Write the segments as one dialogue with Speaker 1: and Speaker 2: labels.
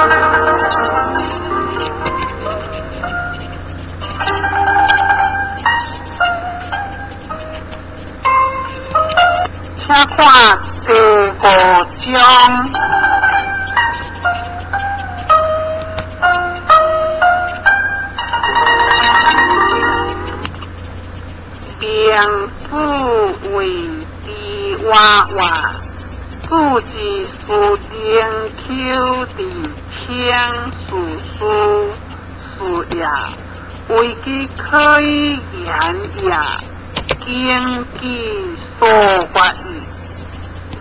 Speaker 1: 请看第5章。名字为地娃娃，自己树顶口地请叔叔也，为其可以言也，经济所发意，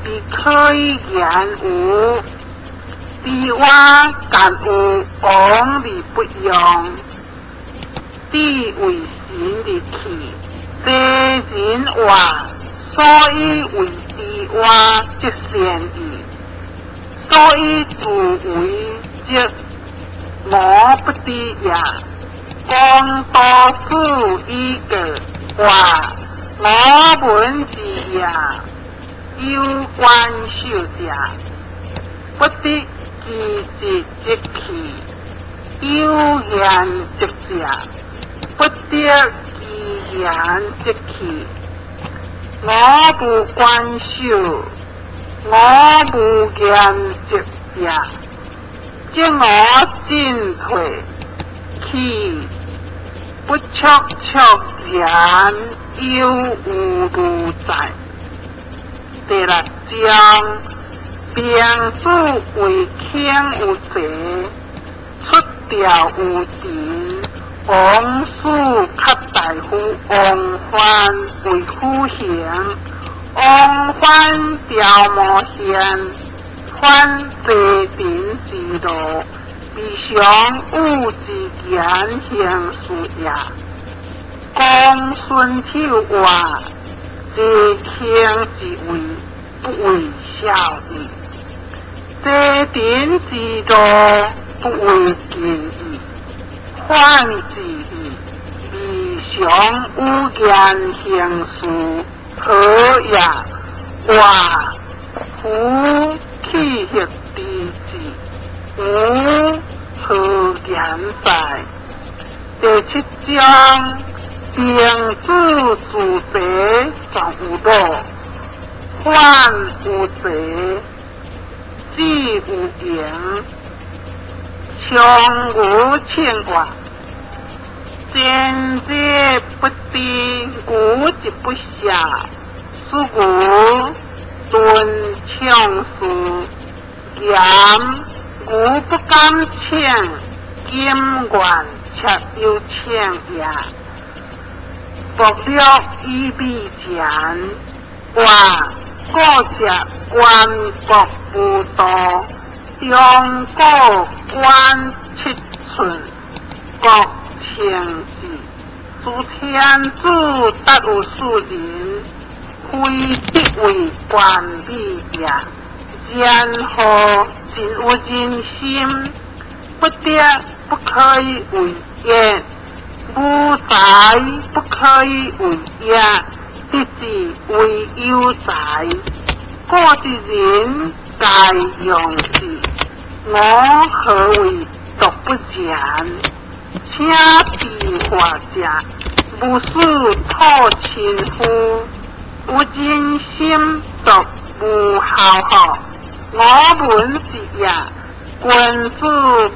Speaker 1: 你可以言有，地娃但有往理不用，地为神的气。这人话，所以为地话即善意，所以自为即我不知也。讲多数一个话，我本是也有关受者，不得其直即气，有言即者，不得。言即气，我不关受，我不言即也，即我进退气，不促言，有无如在。第6章，病主为轻有罪，出调有敌。王叔较大夫王范为夫刑，王范调无限，范坐顶之路，必常有之言行事也。公孙丑话，这轻之为不为孝义，这顶之路不为敬义。反之义，必常有言行事，何也？话夫气血之志，无何言在？第7章，病主自责尚有道，患有罪，志有言。强无欠话，见者不敌，古之不下，是故敦强事，言古不敢欠，今愿却有欠也。薄了以避前，话各者官国不多。中国官7寸，国情志，诸天子得有数人，非必为官吏也。然后尽有人心，不得不可以为业，无才不可以为业，必是为有才。各之人该用之。我何为独不言？请必化者，不是托亲夫，有真心独无孝好。我本是也，君子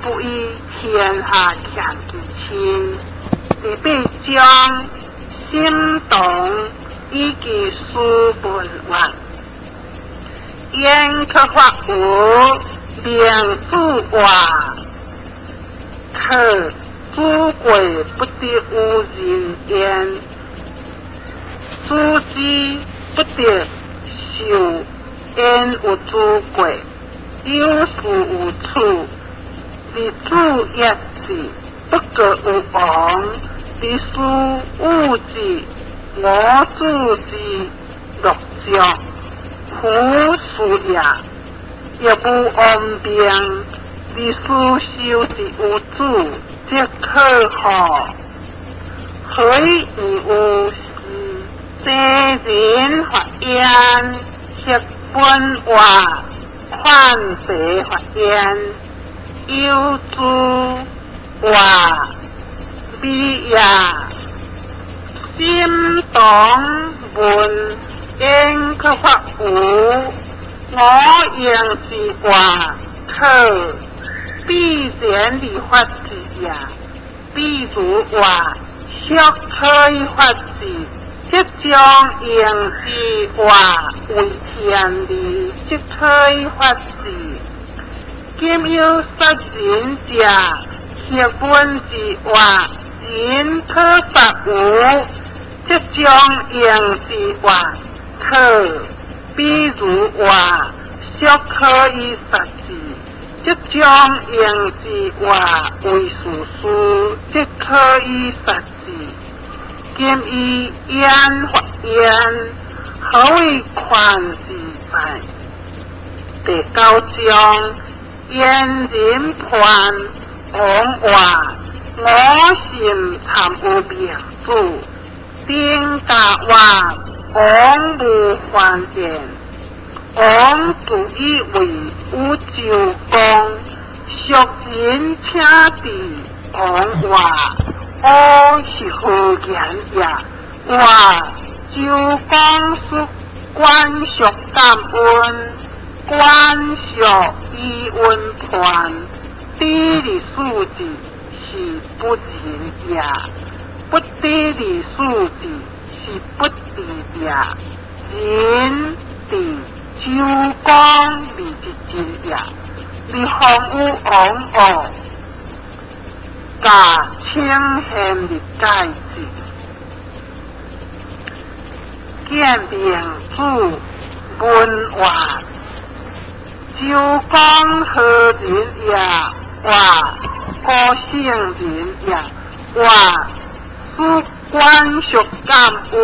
Speaker 1: 不以天下强其亲。第8章，心动以及书本文，言可发无。病主话，可诸鬼不得无人言，诸之不得受言有诸鬼，有事无处，你主一字不可有王，你书物之，我主之6章，夫事也。也不安病，你所修之无主，即可好？何以有事？这人发言，血本话，看谁发言？有诸话美呀，心动闻应可发无，我应是话可必然的法子呀，比如话小可以法子，即将应是话为天理，即可以法子。今有杀人者，血本之话，人可杀无，即将应是话可，比如话小可以杀之，即将应是话为事事，即可以杀之。今以言发言，何为权自在？第九章。言人判往话，我心参有命主，定格话往无还见，往自以为有周公，俗人请地往话，我是何言也？话周公属官属感恩。官属以温判，地理数字是不仁也，不地理数字是不地也。人地周公未是真也，你方有往恶，加清闲的戒指，见名主文话。周公何人也？话高姓人也？话属官属感恩，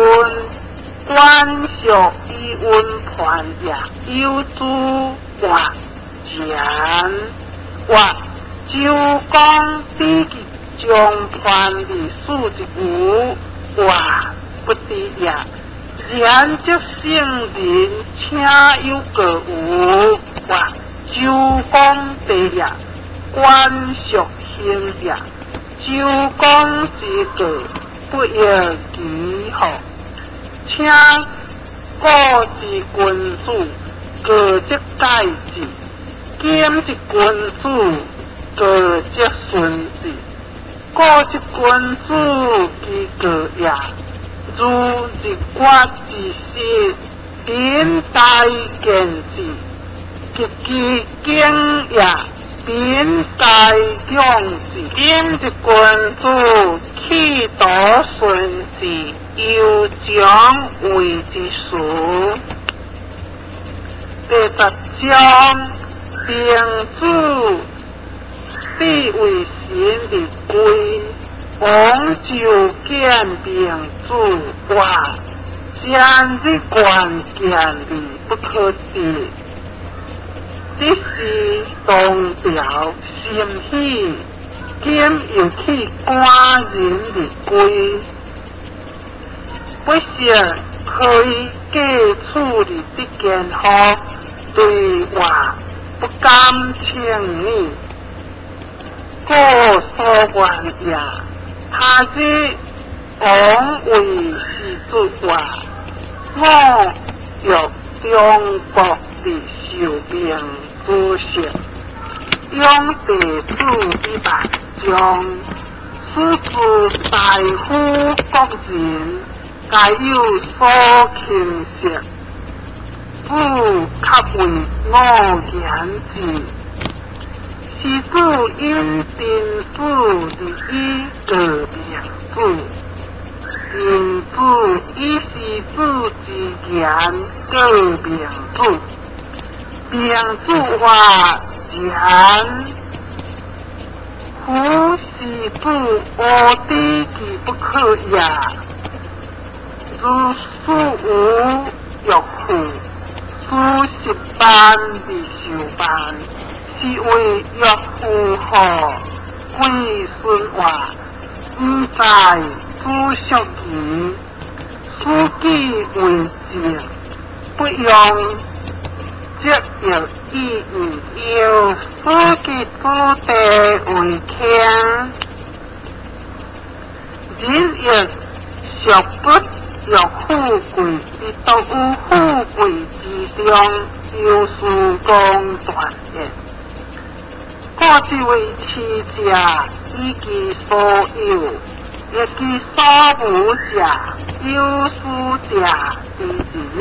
Speaker 1: 官属以温判也。有诸话言，话周公比其将判的数字无，话不知也。然则圣人请有个无。话周公地也，官属兴也。周公之个不由其后，请各之君主各则改之，兼之君主各则顺之，各之君主其各也。如日月之时，天大见之。其经也，边大将士，今之君主，气度顺治，又将为之属。第10章，并主必为神的归，王就见并主话，将之关键的不可得。这是动表心喜，今又去寡人的归，不是可以给处理这件好，对话不敢请你，过所愿也。他之往为是主话，我若中国的受命。主席用地主之百将，使之大夫国人，皆有所倾斜，不及为我言之。是主因定主之以个命主，定主以是主之言个命主。并主话言，夫是主我地其不可也。如事无欲父，数10的受办，是为欲父何？归顺话，唔在主属己，书记为正，不用。接有意义要所及土地为强，人亦若不若富贵，亦都有富贵之中，有事公断也。我这位妻者以其所有，亦其所无者，有事者之子女。